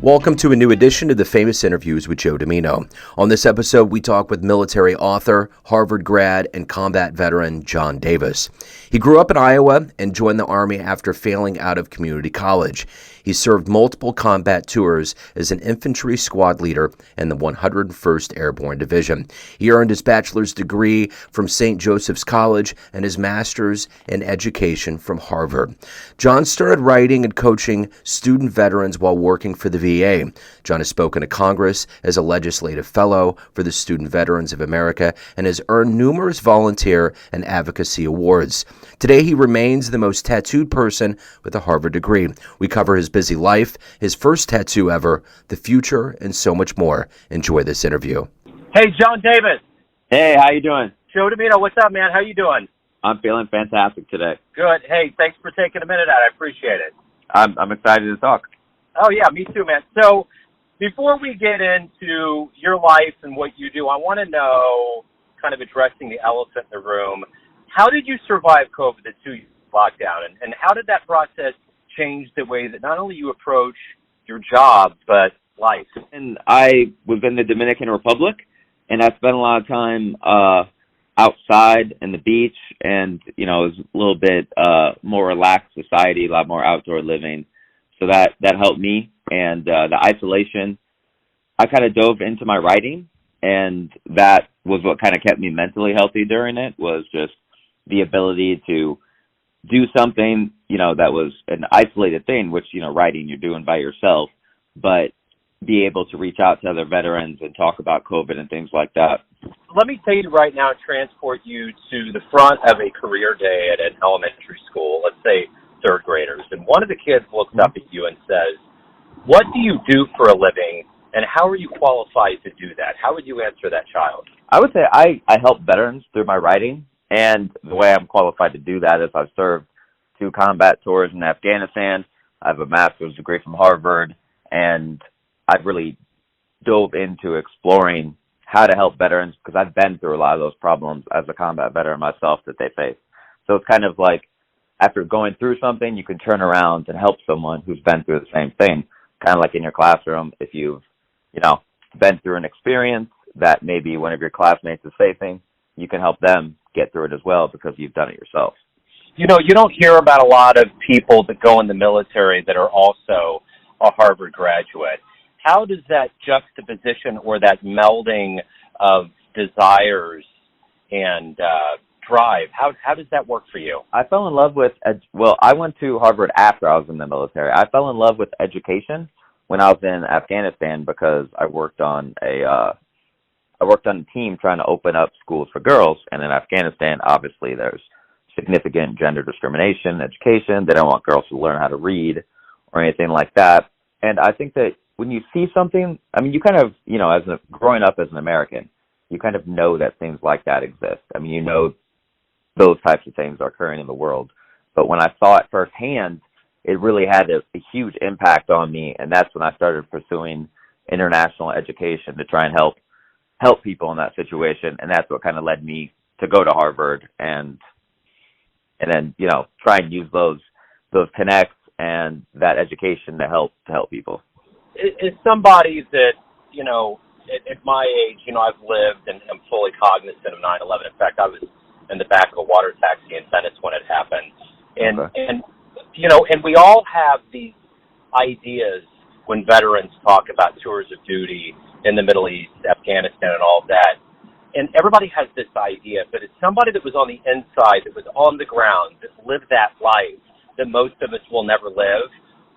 Welcome to a new edition of the Famous Interviews with Joe Dimino. On this episode, we talk with military author, Harvard grad, and combat veteran John Davis. He grew up in Iowa and joined the Army after failing out of community college. He served multiple combat tours as an Infantry Squad Leader in the 101st Airborne Division. He earned his bachelor's degree from St. Joseph's College and his master's in education from Harvard. John started writing and coaching student veterans while working for the VA. John has spoken to Congress as a legislative fellow for the Student Veterans of America and has earned numerous volunteer and advocacy awards. Today, he remains the most tattooed person with a Harvard degree. We cover his busy life, his first tattoo ever, the future, and so much more. Enjoy this interview. Hey, John Davis. Hey, how you doing? Joe Dimino, what's up, man? How you doing? I'm feeling fantastic today. Good. Hey, thanks for taking a minute out. I appreciate it. I'm excited to talk. Oh, yeah, me too, man. So before we get into your life and what you do, I want to know, kind of addressing the elephant in the room, how did you survive COVID, the 2-year lockdown, and how did that process change the way that not only you approach your job, but life? And I was in the Dominican Republic, and I spent a lot of time outside in the beach, and, you know, it was a little bit more relaxed society, a lot more outdoor living. So that helped me. And the isolation, I kind of dove into my writing, and that was what kind of kept me mentally healthy during it, was just the ability to do something, you know, that was an isolated thing, which, you know, writing you're doing by yourself, but be able to reach out to other veterans and talk about COVID and things like that. Let me take you right now and transport you to the front of a career day at an elementary school, let's say third graders, and one of the kids looks up at you and says, "What do you do for a living, and how are you qualified to do that?" How would you answer that child? I would say I help veterans through my writing, and the way I'm qualified to do that is I've served 2 combat tours in Afghanistan. I have a master's degree from Harvard, and I've really dove into exploring how to help veterans because I've been through a lot of those problems as a combat veteran myself that they face. So it's kind of like after going through something, you can turn around and help someone who's been through the same thing. Kind of like in your classroom, if you've, you know, been through an experience that maybe one of your classmates is facing, you can help them get through it as well because you've done it yourself. You know, you don't hear about a lot of people that go in the military that are also a Harvard graduate. How does that juxtaposition or that melding of desires and drive, how does that work for you? I fell in love with, I went to Harvard after I was in the military. I fell in love with education when I was in Afghanistan because I worked on a team trying to open up schools for girls. And in Afghanistan, obviously, there's significant gender discrimination in education. They don't want girls to learn how to read or anything like that. And I think that when you see something, I mean, you kind of, you know, growing up as an American, you kind of know that things like that exist. I mean, you know, those types of things are occurring in the world. But when I saw it firsthand, it really had a huge impact on me. And that's when I started pursuing international education to try and help people in that situation. And that's what kind of led me to go to Harvard and then, you know, try and use those connects and that education to help people. As somebody that, you know, at my age, you know, I've lived and I'm fully cognizant of 9/11. In fact, I was in the back of a water taxi in Venice when it happened. And you know, and we all have these ideas when veterans talk about tours of duty in the Middle East, Afghanistan, and all of that. And everybody has this idea, but it's somebody that was on the inside, that was on the ground, that lived that life that most of us will never live.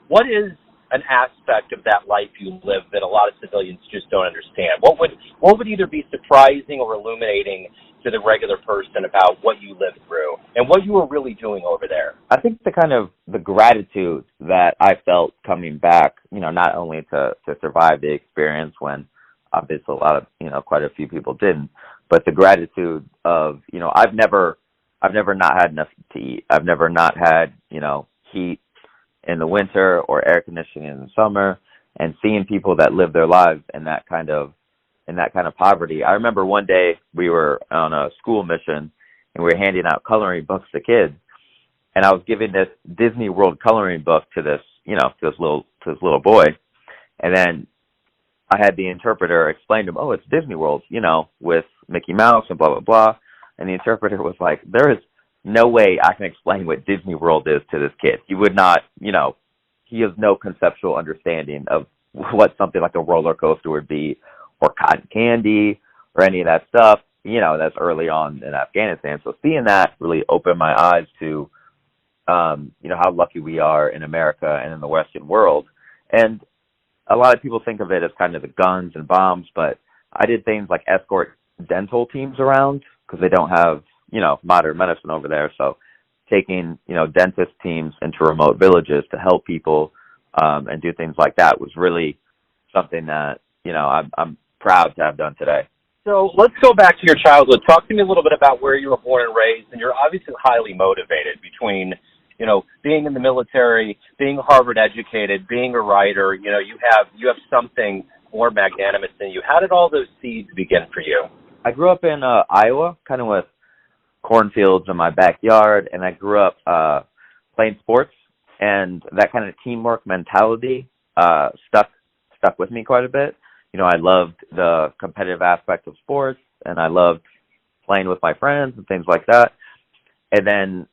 What is an aspect of that life you live that a lot of civilians just don't understand? What would either be surprising or illuminating to the regular person about what you lived through and what you were really doing over there? I think the gratitude that I felt coming back, you know, not only to survive the experience when obviously quite a few people didn't, but the gratitude of, you know, I've never not had enough to eat. I've never not had, you know, heat in the winter or air conditioning in the summer, and seeing people that live their lives in that kind of poverty. I remember one day we were on a school mission and we were handing out coloring books to kids, and I was giving this Disney World coloring book to this little boy, And then I had the interpreter explain to him, oh, it's Disney World, with Mickey Mouse and blah, blah, blah. And the interpreter was like, there is no way I can explain what Disney World is to this kid. He would not, he has no conceptual understanding of what something like a roller coaster would be, or cotton candy, or any of that stuff. That's early on in Afghanistan. So seeing that really opened my eyes to, how lucky we are in America and in the Western world. And a lot of people think of it as kind of the guns and bombs, but I did things like escort dental teams around because they don't have, modern medicine over there. So taking, dentist teams into remote villages to help people and do things like that was really something that, I'm proud to have done today. So let's go back to your childhood. Talk to me a little bit about where you were born and raised, and you're obviously highly motivated between, being in the military, being Harvard educated, being a writer. You have something more magnanimous than you. How did all those seeds begin for you? I grew up in Iowa, kind of with cornfields in my backyard, and I grew up playing sports, and that kind of teamwork mentality stuck with me quite a bit. I loved the competitive aspect of sports, and I loved playing with my friends and things like that. And then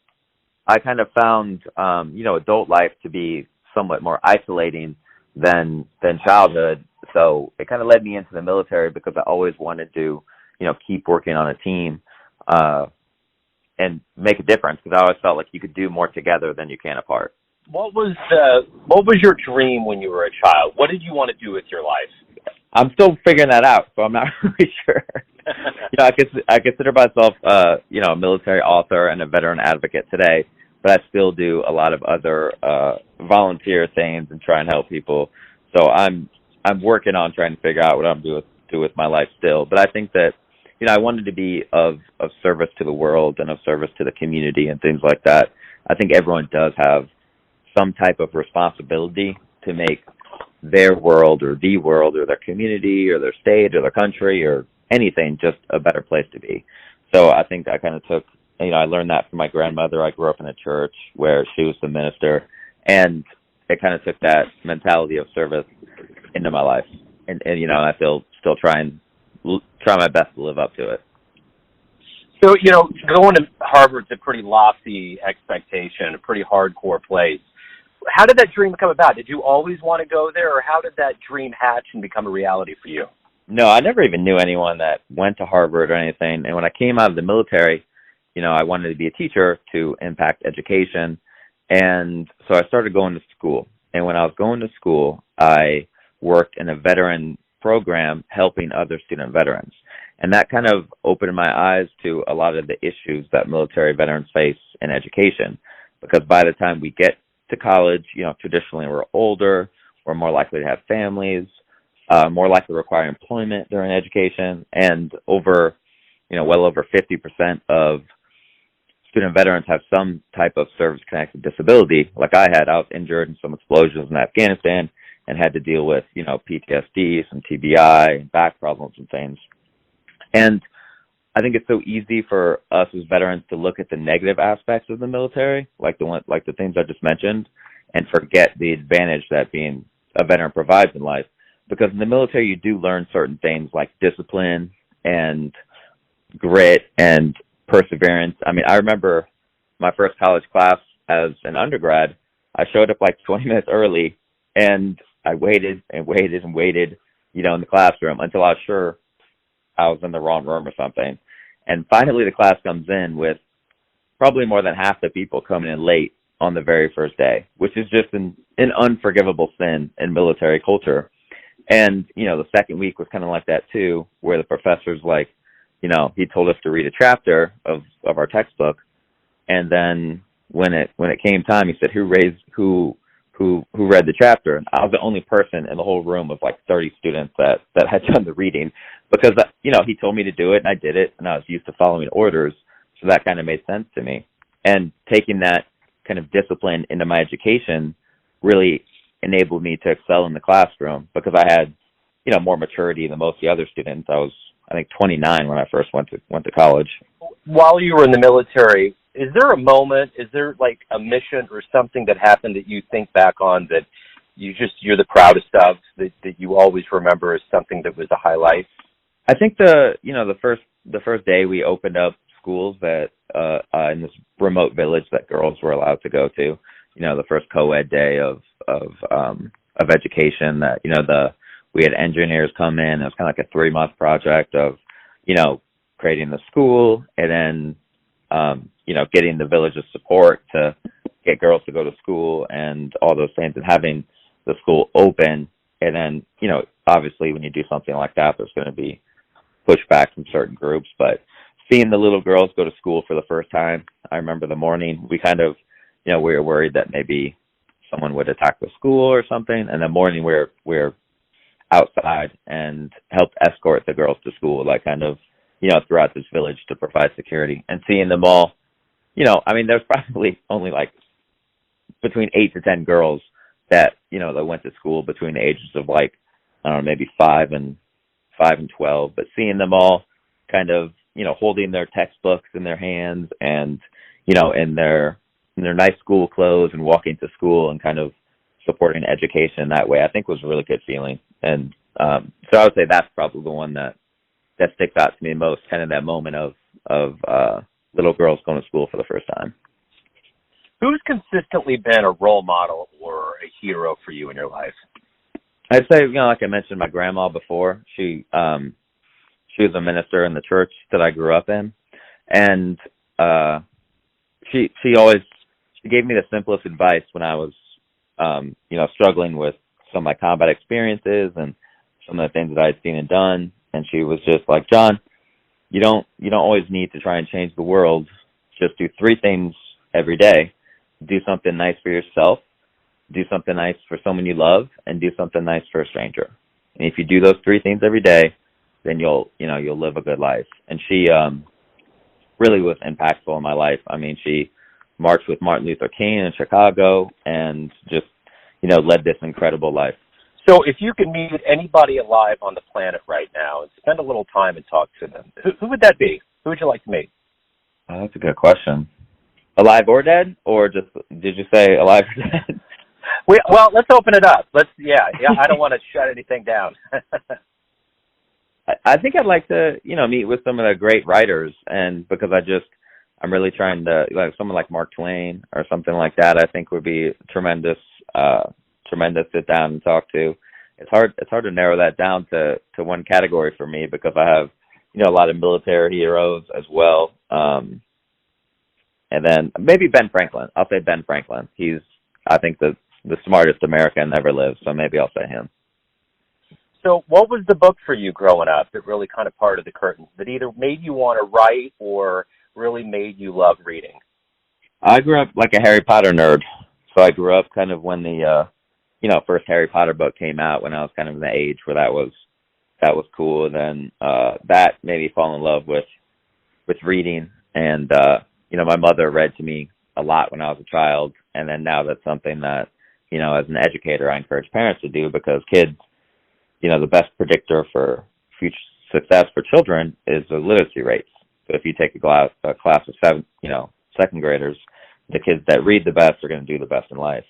I kind of found, adult life to be somewhat more isolating than childhood. So it kind of led me into the military because I always wanted to, keep working on a team and make a difference, because I always felt like you could do more together than you can apart. What was your dream when you were a child? What did you want to do with your life? I'm still figuring that out, so I'm not really sure. I consider myself, a military author and a veteran advocate today, but I still do a lot of other volunteer things and try and help people. So I'm working on trying to figure out what I'm do with my life still. But I think that, I wanted to be of service to the world and of service to the community and things like that. I think everyone does have some type of responsibility to make their world or the world or their community or their state or their country or anything just a better place to be. So I think I kind of took, I learned that from my grandmother. I grew up in a church where she was the minister, and it kind of took that mentality of service into my life. And I still try my best to live up to it. So, going to Harvard's a pretty lofty expectation, a pretty hardcore place. How did that dream come about? Did you always want to go there, or how did that dream hatch and become a reality for you? No, I never even knew anyone that went to Harvard or anything. And when I came out of the military, I wanted to be a teacher to impact education. And so I started going to school. And when I was going to school, I worked in a veteran program helping other student veterans. And that kind of opened my eyes to a lot of the issues that military veterans face in education. Because by the time we get to college, traditionally we're older, we're more likely to have families, more likely to require employment during education, and well over 50% of student veterans have some type of service-connected disability. Like I was injured in some explosions in Afghanistan and had to deal with, PTSD, some TBI, and back problems and things. And I think it's so easy for us as veterans to look at the negative aspects of the military, like the things I just mentioned, and forget the advantage that being a veteran provides in life. Because in the military, you do learn certain things like discipline and grit and perseverance. I mean, I remember my first college class as an undergrad. I showed up like 20 minutes early, and I waited and waited and waited, in the classroom until I was sure I was in the wrong room or something. And finally the class comes in with probably more than half the people coming in late on the very first day, which is just an unforgivable sin in military culture. And, the second week was kind of like that too, where the professor's like, he told us to read a chapter of our textbook. And then when it came time, he said, who read the chapter? And I was the only person in the whole room of like 30 students that had done the reading, because, he told me to do it and I did it, and I was used to following orders. So that kind of made sense to me. And taking that kind of discipline into my education really enabled me to excel in the classroom, because I had, more maturity than most of the other students. I was, I think, 29 when I first went to college. While you were in the military, is there a moment, is there like a mission or something that happened that you think back on that you're the proudest of, that you always remember as something that was a highlight? I think the first day we opened up schools that in this remote village that girls were allowed to go to. The first co-ed day of education that we had engineers come in. It was kind of like a 3-month project of creating the school and then getting the village's support to get girls to go to school and all those things, and having the school open. And then obviously when you do something like that, there's going to be pushback from certain groups, but seeing the little girls go to school for the first time, I remember the morning we kind of, we were worried that maybe someone would attack the school or something. And the morning we're outside and helped escort the girls to school, like kind of, throughout this village to provide security, and seeing them all, there's probably only like between 8 to 10 girls that, that went to school between the ages of like, I don't know, maybe 5 and 12, but seeing them all kind of, holding their textbooks in their hands and, in their nice school clothes and walking to school and kind of supporting education that way, I think was a really good feeling. And so I would say that's probably the one that sticks out to me most, kind of that moment of little girls going to school for the first time. Who's consistently been a role model or a hero for you in your life? I'd say, like I mentioned, my grandma before. She was a minister in the church that I grew up in, and she gave me the simplest advice when I was struggling with some of my combat experiences and some of the things that I'd seen and done. And she was just like, John, you don't always need to try and change the world. Just do 3 things every day. Do something nice for yourself, do something nice for someone you love, and do something nice for a stranger. And if you do those 3 things every day, then you'll live a good life. And she really was impactful in my life. I mean, she marched with Martin Luther King in Chicago and just, led this incredible life. So if you could meet anybody alive on the planet right now and spend a little time and talk to them, who would that be? Who would you like to meet? That's a good question. Alive or dead? Or just, did you say alive or dead? Well, let's open it up. Yeah, I don't want to shut anything down. I think I'd like to, meet with some of the great writers, and because I'm really trying to, like someone like Mark Twain or something like that, I think would be tremendous sit down and talk to. It's hard to narrow that down to one category for me, because I have, a lot of military heroes as well. And then maybe Ben Franklin. I'll say Ben Franklin. He's, I think, the smartest American ever lived, so maybe I'll say him. So what was the book for you growing up that really kind of parted the curtains, that either made you want to write or really made you love reading? I grew up like a Harry Potter nerd. So I grew up kind of when the, first Harry Potter book came out, when I was kind of in the age where that was cool. And then that made me fall in love with reading. And, my mother read to me a lot when I was a child. And then now that's something that, as an educator, I encourage parents to do, because kids, the best predictor for future success for children is the literacy rates. So if you take a class of second graders, the kids that read the best are going to do the best in life.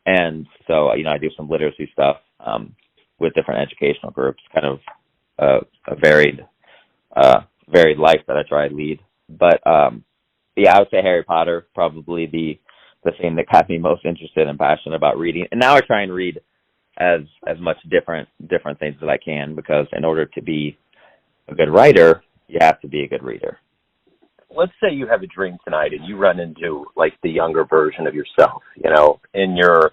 And so, I do some literacy stuff with different educational groups, kind of a varied life that I try to lead. But I would say Harry Potter, probably the thing that got me most interested and passionate about reading. And now I try and read as much different things as I can, because in order to be a good writer, you have to be a good reader. Let's say you have a dream tonight and you run into like the younger version of yourself, in your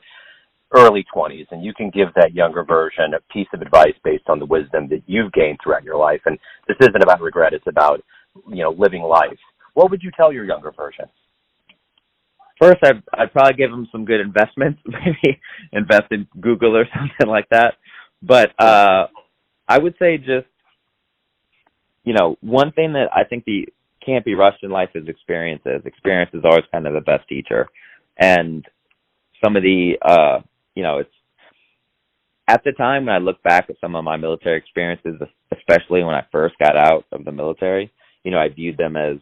early 20s, and you can give that younger version a piece of advice based on the wisdom that you've gained throughout your life. And this isn't about regret, it's about, living life. What would you tell your younger version? First, I'd probably give them some good investments, maybe invest in Google or something like that. But I would say just, one thing that I think can't be rushed in life is experiences. Experience is always kind of the best teacher. And some of the, it's at the time when I look back at some of my military experiences, especially when I first got out of the military, I viewed them as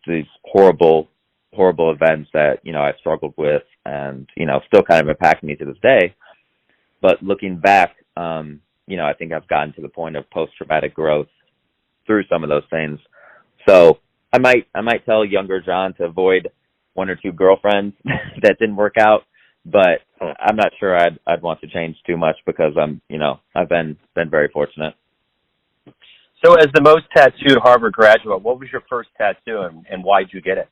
these horrible events that, I struggled with and, still kind of impact me to this day. But looking back, I think I've gotten to the point of post-traumatic growth through some of those things. So I might tell younger John to avoid one or two girlfriends that didn't work out, but I'm not sure I'd want to change too much because I've been very fortunate. So as the most tattooed Harvard graduate, what was your first tattoo and why'd you get it?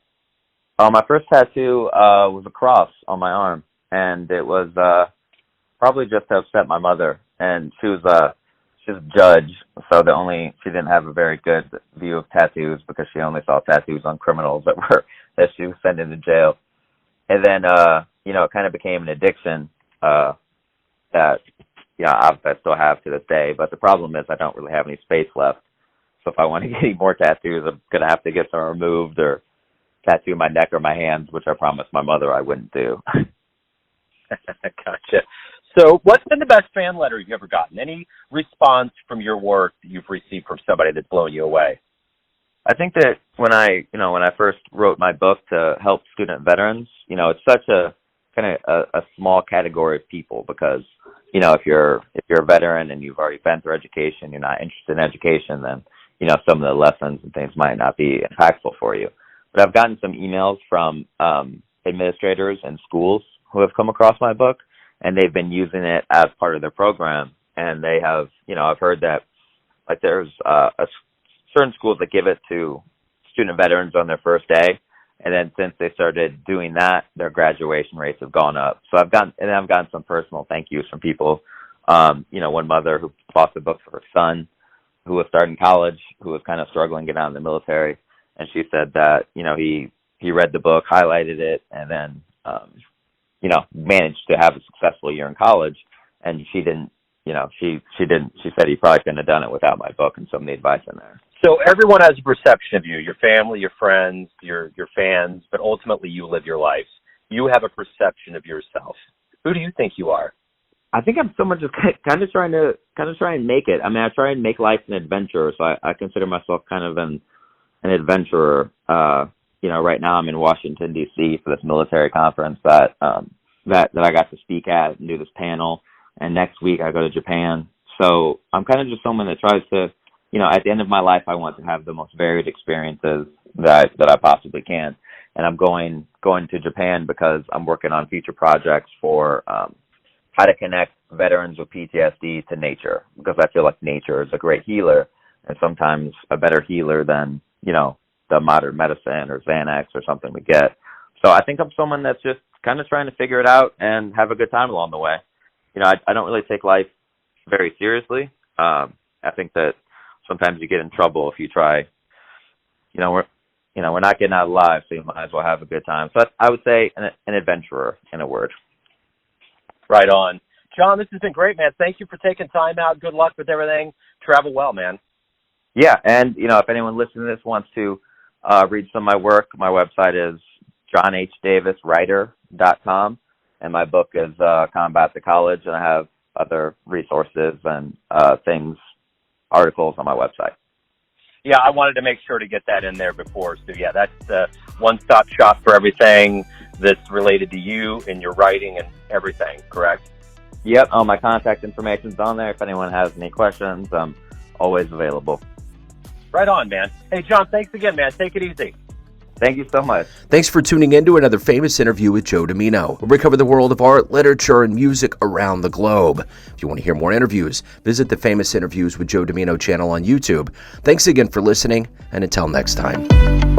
My first tattoo was a cross on my arm, and it was probably just to upset my mother. And she's a judge, so she didn't have a very good view of tattoos because she only saw tattoos on criminals that she was sending to jail. And then it kind of became an addiction that I still have to this day. But the problem is I don't really have any space left. So if I want to get any more tattoos, I'm gonna have to get some removed or tattoo my neck or my hands, which I promised my mother I wouldn't do. Gotcha. So what's been the best fan letter you've ever gotten? Any response from your work that you've received from somebody that's blown you away? I think that when I first wrote my book to help student veterans, it's such a kind of a small category of people because, if you're a veteran and you've already been through education, you're not interested in education, then, some of the lessons and things might not be impactful for you. But I've gotten some emails from administrators and schools who have come across my book, and they've been using it as part of their program. And they have, I've heard that, like, there's certain schools that give it to student veterans on their first day, and then since they started doing that, their graduation rates have gone up. So I've gotten some personal thank yous from people. One mother who bought the book for her son, who was starting college, who was kind of struggling to get out in the military, and she said that he read the book, highlighted it, and then managed to have a successful year in college. And she didn't, she said he probably couldn't have done it without my book and some of the advice in there. So everyone has a perception of you, your family, your friends, your fans, but ultimately you live your life. You have a perception of yourself. Who do you think you are? I think I'm someone just kind of trying and make it. I mean, I try and make life an adventure. So I consider myself kind of an adventurer. Right now I'm in Washington, D.C. for this military conference that I got to speak at and do this panel. And next week I go to Japan. So I'm kind of just someone that tries to, at the end of my life, I want to have the most varied experiences that I possibly can. And I'm going to Japan because I'm working on future projects for how to connect veterans with PTSD to nature, because I feel like nature is a great healer and sometimes a better healer than, the modern medicine or Xanax or something we get. So I think I'm someone that's just kind of trying to figure it out and have a good time along the way. I don't really take life very seriously. I think that sometimes you get in trouble if you try. We're not getting out alive, so you might as well have a good time. So I would say an adventurer, in a word. Right on. John, this has been great, man. Thank you for taking time out. Good luck with everything. Travel well, man. Yeah, and, if anyone listening to this wants to read some of my work, my website is johnhdaviswriter.com, and my book is Combat to College, and I have other resources and articles on my website. Yeah, I wanted to make sure to get that in there before. So, yeah, that's the one-stop shop for everything that's related to you and your writing and everything, correct? Yep, all my contact information's on there. If anyone has any questions, I'm always available. Right on, man. Hey, John, thanks again, man. Take it easy. Thank you so much. Thanks for tuning in to another famous interview with Joe Dimino, where we cover the world of art, literature, and music around the globe. If you want to hear more interviews, visit the Famous Interviews with Joe Dimino channel on YouTube. Thanks again for listening, and until next time.